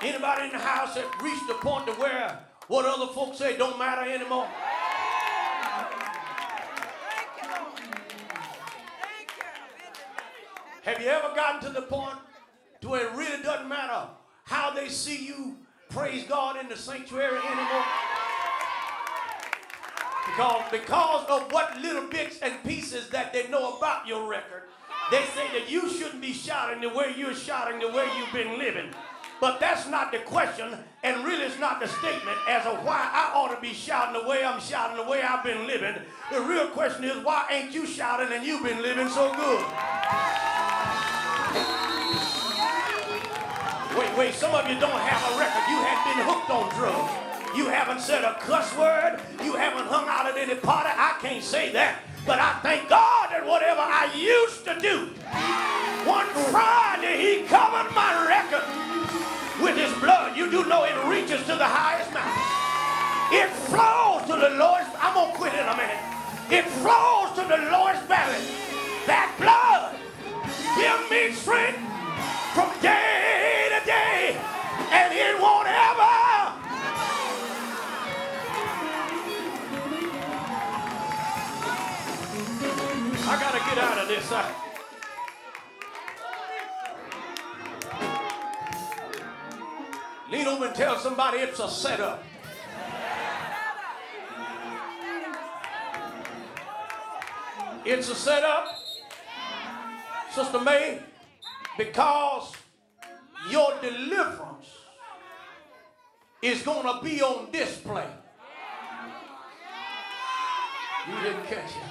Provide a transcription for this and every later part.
Anybody in the house that reached the point to where what other folks say don't matter anymore? Have you ever gotten to the point to where it really doesn't matter how they see you praise God in the sanctuary anymore? Because of what little bits and pieces that they know about your record, they say that you shouldn't be shouting the way you're shouting, the way you've been living. But that's not the question, and really it's not the statement as to why I ought to be shouting the way I'm shouting, the way I've been living. The real question is, why ain't you shouting and you've been living so good? Wait, some of you don't have a record. You have been hooked on drugs. You haven't said a cuss word. You haven't hung out at any party. I can't say that. But I thank God that whatever I used to do, one Friday he covered my record with his blood. You do know it reaches to the highest mountain. It flows to the lowest. I'm going to quit in a minute. It flows to the lowest valley. That blood gives me strength from day to day, and it won't ever. I got to get out of this. Lean over and tell somebody it's a setup. It's a setup, Sister May, because your deliverance is going to be on display. You didn't catch it.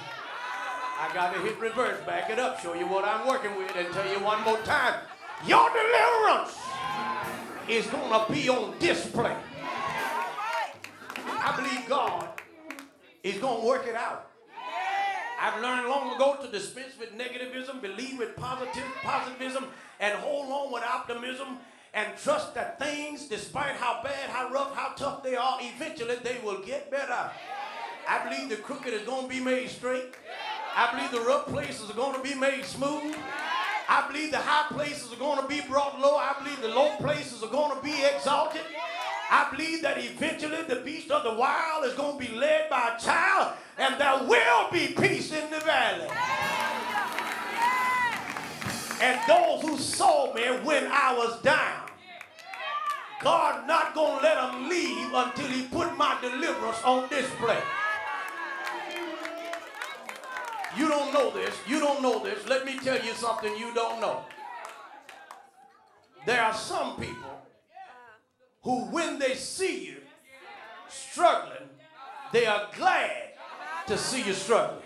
I got to hit reverse, back it up, show you what I'm working with, and tell you one more time. Your deliverance is going to be on display. I believe God is going to work it out. I've learned long ago to dispense with negativism, believe with positivism, and hold on with optimism, and trust that things, despite how bad, how rough, how tough they are, eventually they will get better. I believe the crooked is going to be made straight. I believe the rough places are going to be made smooth. I believe the high places are going to be brought low. I believe the low places are going to be exalted. I believe that eventually the beast of the wild is going to be led by a child, and there will be peace in the valley. And those who saw me when I was down, God not going to let them leave until he put my deliverance on display. You don't know this. You don't know this. Let me tell you something you don't know. There are some people who, when they see you struggling, they are glad to see you struggling.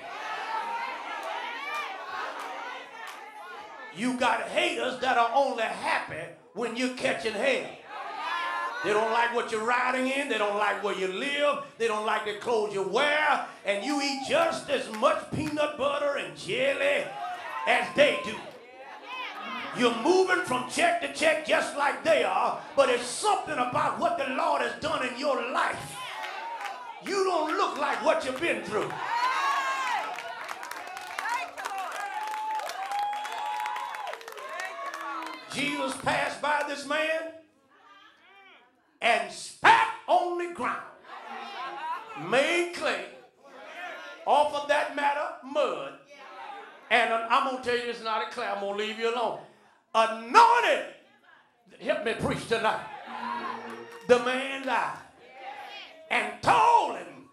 You got haters that are only happy when you're catching hell. They don't like what you're riding in. They don't like where you live. They don't like the clothes you wear. And you eat just as much peanut butter and jelly as they do. You're moving from check to check just like they are, but it's something about what the Lord has done in your life. You don't look like what you've been through. Jesus passed by this man and spat on the ground, made clay, off of that matter, mud, and I'm going to tell you it's not a clay, I'm going to leave you alone. Anointed, help me preach tonight, the man died, and told him,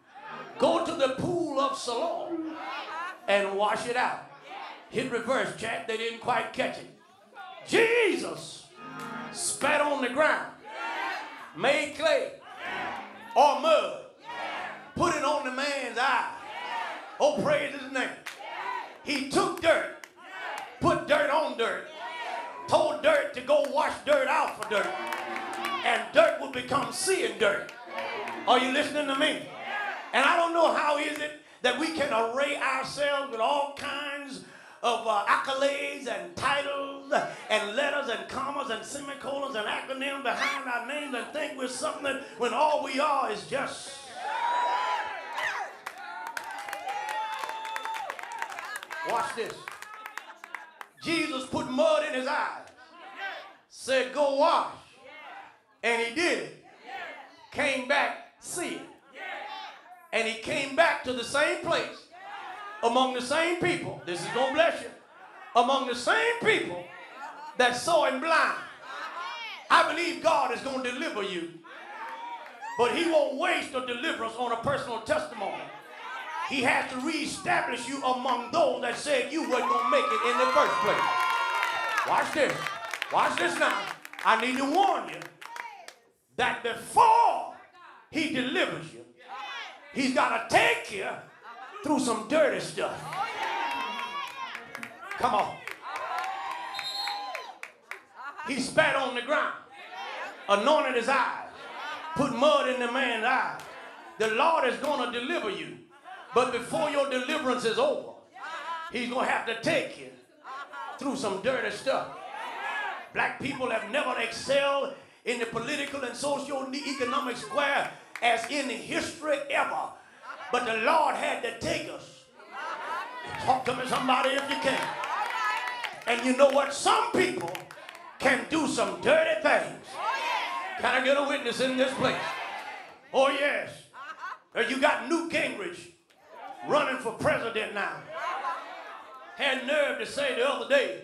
go to the pool of Siloam and wash it out. Hit reverse, chat, they didn't quite catch it. Jesus spat on the ground, made clay or mud, put it on the man's eye. Oh, praise his name. He took dirt, put dirt on dirt, told dirt to go wash dirt out for dirt, and dirt will become seeing dirt. Are you listening to me? And I don't know how is it that we can array ourselves with all kinds of accolades and titles and letters and commas and semicolons and acronyms behind our names and think we're something when all we are is just. Watch this. Jesus put mud in his eyes, said go wash, And he did it. Came back seeing. And he came back to the same place, among the same people. This is going to bless you. Among the same people that saw him blind. I believe God is going to deliver you. But he won't waste a deliverance on a personal testimony. He has to reestablish you among those that said you weren't going to make it in the first place. Watch this. Watch this now. I need to warn you that before he delivers you, he's got to take you through some dirty stuff. Come on. He spat on the ground, anointed his eyes, put mud in the man's eyes. The Lord is going to deliver you. But before your deliverance is over, he's going to have to take you through some dirty stuff. Black people have never excelled in the political and socio-economic square as in history ever. But the Lord had to take us. Talk to me, somebody, if you can. And you know what? Some people can do some dirty things. Can I get a witness in this place? Oh, yes. You got Newt Gingrich running for president now. Had nerve to say the other day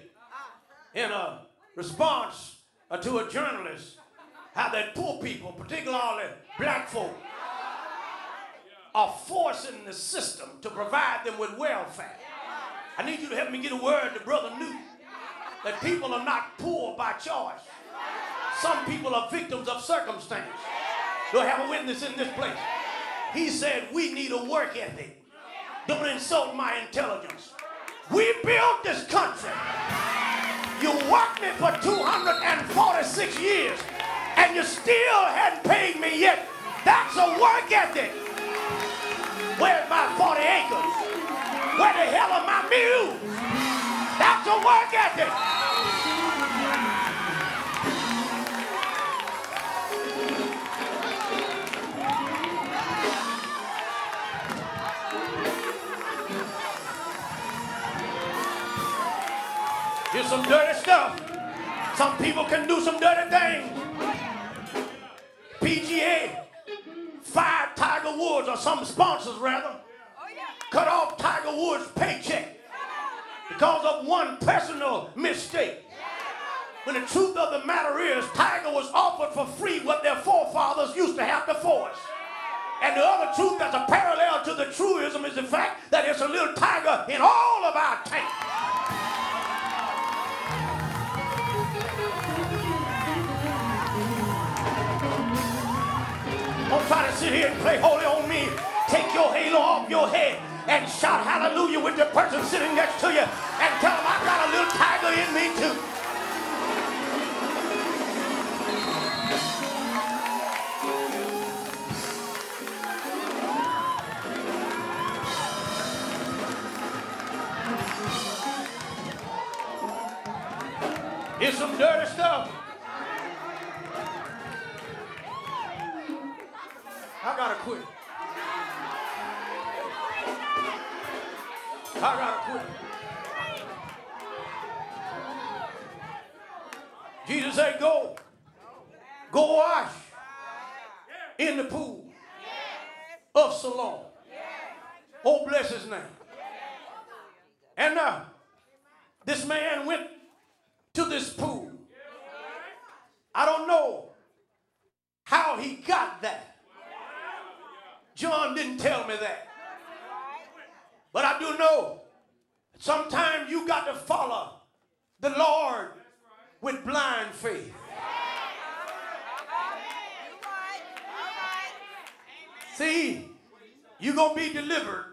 in a response to a journalist how that poor people, particularly black folk, are forcing the system to provide them with welfare. I need you to help me get a word to Brother Newt that people are not poor by choice. Some people are victims of circumstance. Do I have a witness in this place? He said, we need a work ethic. Don't insult my intelligence. We built this country. You worked me for 246 years and you still hadn't paid me yet. That's a work ethic. Where's my 40 acres? Where the hell are my mules? That's a work ethic. Here's some dirty stuff. Some people can do some dirty things. PGA, fired Tiger Woods, or some sponsors rather, cut off Tiger Woods' paycheck because of one personal mistake. When the truth of the matter is, Tiger was offered for free what their forefathers used to have to force. And the other truth that's a parallel to the truism is the fact that there's a little tiger in all of our tanks. Don't try to sit here and play holy on me. Take your halo off your head and shout hallelujah with the person sitting next to you and tell them I got a little tiger in me too. It's some dirty stuff. I gotta quit. I gotta quit. Jesus said, go wash in the pool of Siloam. Oh, bless his name. And now, this man went to this pool. I don't know how he got that. John didn't tell me that. But I do know that sometimes you got to follow the Lord with blind faith. See, you're going to be delivered,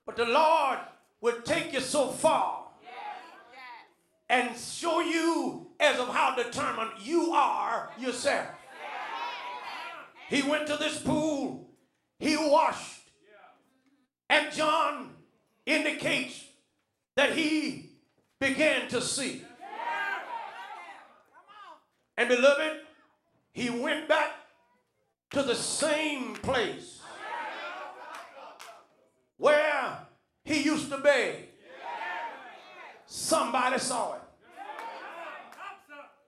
but the Lord will take you so far and show you as of how determined you are yourself. He went to this pool, he washed, and John indicates that he began to see. And beloved, he went back to the same place where he used to beg. Somebody saw it.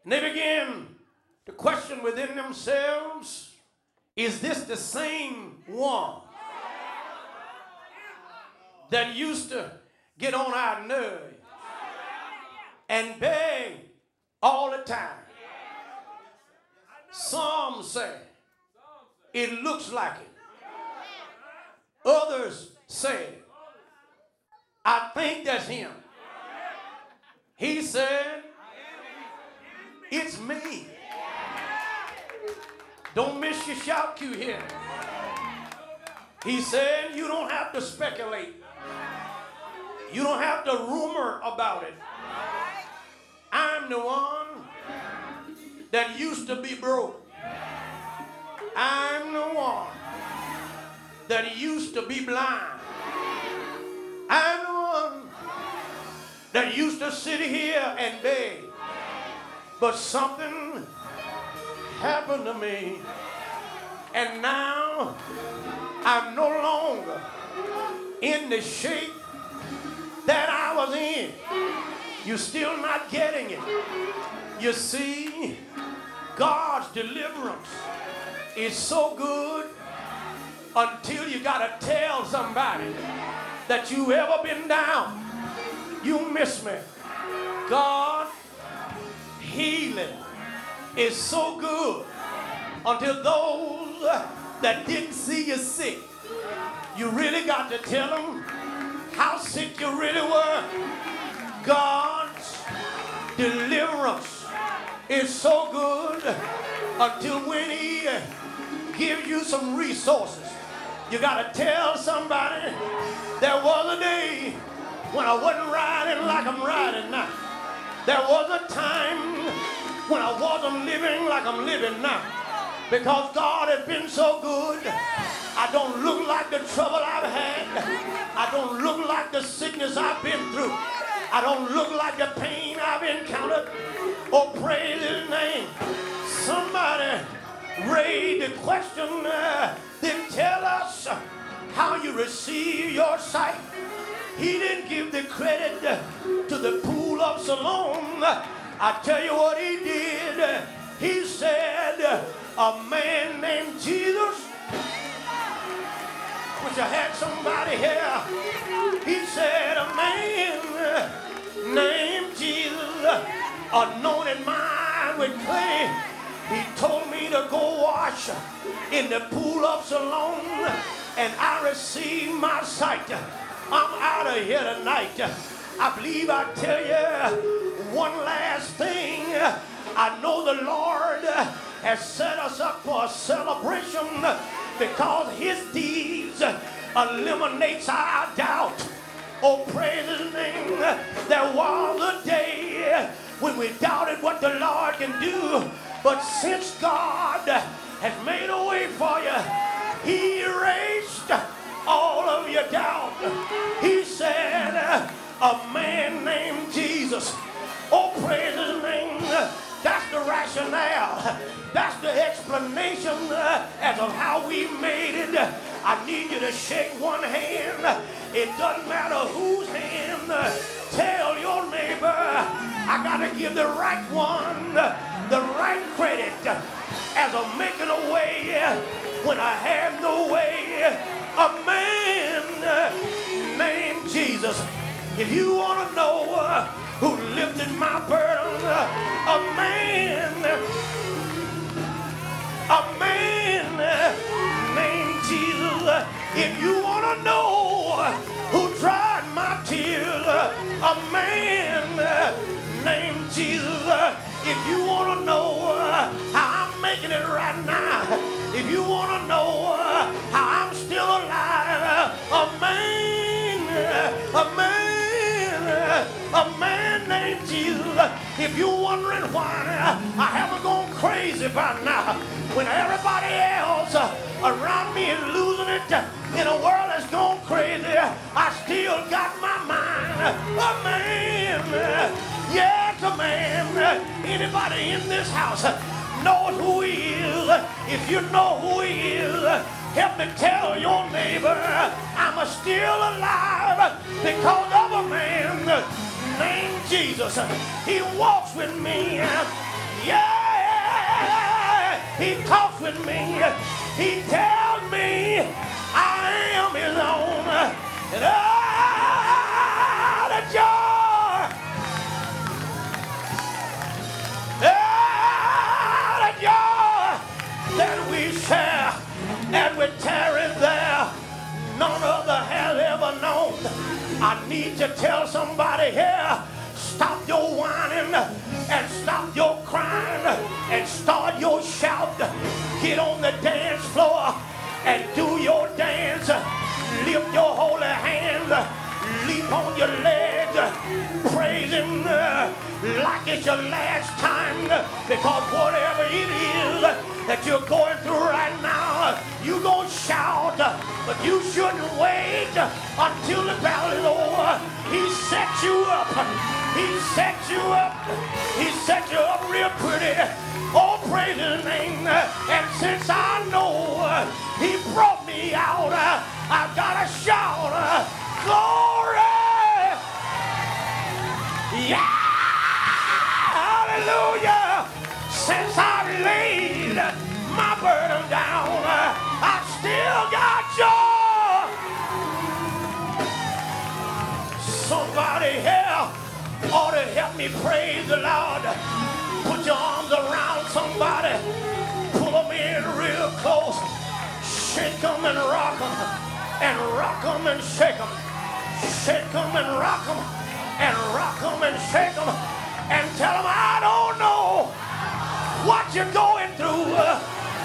And they began to question within themselves, is this the same one that used to get on our nerves and beg all the time? Some say it looks like it. Others say, I think that's him. He said, it's me. Don't miss your shout cue here. He said, you don't have to speculate. You don't have to rumor about it. I'm the one that used to be broke. I'm the one that used to be blind. I'm the one that used to sit here and beg. But something happened to me, and now I'm no longer in the shape that I was in. You're still not getting it. You see, God's deliverance is so good until you got to tell somebody that you ever been down. You miss me. God healing is so good until those that didn't see you sick, you really got to tell them how sick you really were. God's deliverance is so good until when he gives you some resources, you got to tell somebody, there was a day when I wasn't riding like I'm riding now. There was a time when I wasn't living like I'm living now. Because God has been so good. I don't look like the trouble I've had. I don't look like the sickness I've been through. I don't look like the pain I've encountered. Oh, praise his name. Somebody raised the question, then tell us how you receive your sight. He didn't give the credit to the pool of Siloam. I tell you what he did. He said, a man named Jesus. Wish I had somebody here. He said, a man named Jesus, anointed mine with clay. He told me to go wash in the pool of Siloam, and I received my sight. I'm out of here tonight. I believe I tell you one last thing. I know the Lord has set us up for a celebration because his deeds eliminates our doubt. Oh, praise his name. There was a day when we doubted what the Lord can do, but since God has made a way for you, he erased all of your doubt. He said, a man named Jesus. Oh, praise his name. That's the rationale. That's the explanation as of how we made it. I need you to shake one hand. It doesn't matter whose hand. Tell your neighbor, I got to give the right one the right credit as of making a way when I have no way. A man named Jesus. If you want to know who lifted my burden, a man named Jesus. If you want to know who dried my tears, a man named Jesus. If you want to know how I'm making it right now, if you want to know how I'm still alive, a man named Jesus. If you're wondering why I haven't gone crazy by now, when everybody else around me is losing it in a world that's gone crazy, I still got my mind. A man, yes, a man. Anybody in this house knows who he is? If you know who he is, help me tell your neighbor I'm still alive because of a man named Jesus. He walks with me. Yeah. He talks with me. He tells me I am his own. And the joy, the joy that we share and we tarry there, none other has ever known. I need to tell somebody here, stop your whining and stop your crying and start your shout. Get on the dance floor and do your dance. Lift your holy hands, leap on your legs, praise him like it's your last time, because whatever it is that you're going through right now, you're going to shout, but you shouldn't wait until the battle is over. He set you up. He set you up. He set you up real pretty. Oh, praise his name. And since I know he brought me out, I've got to shout, glory. Yeah. Hallelujah. Since I've laid my burden down, I still got joy. Somebody here ought to help me praise the Lord. Put your arms around somebody. Pull them in real close. Shake them and rock them. And rock them and shake them. Shake them and rock them. And rock them and shake them. And tell them, I don't know what you're going through,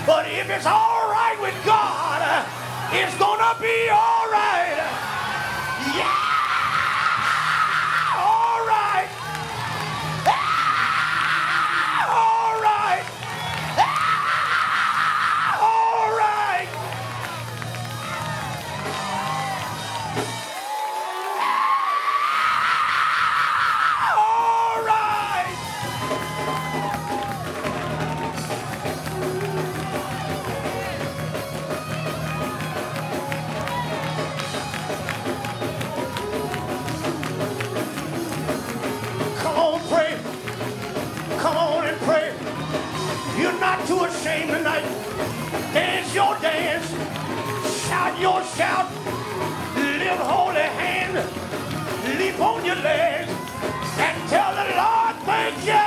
but if it's all right with God, it's gonna be all right. Yeah! All right! All right! All right! All right! Come on, pray. Come on and pray. You're not too ashamed tonight. Dance your dance. Shout your shout. Lift holy hand. Leap on your legs. And tell the Lord, thank you.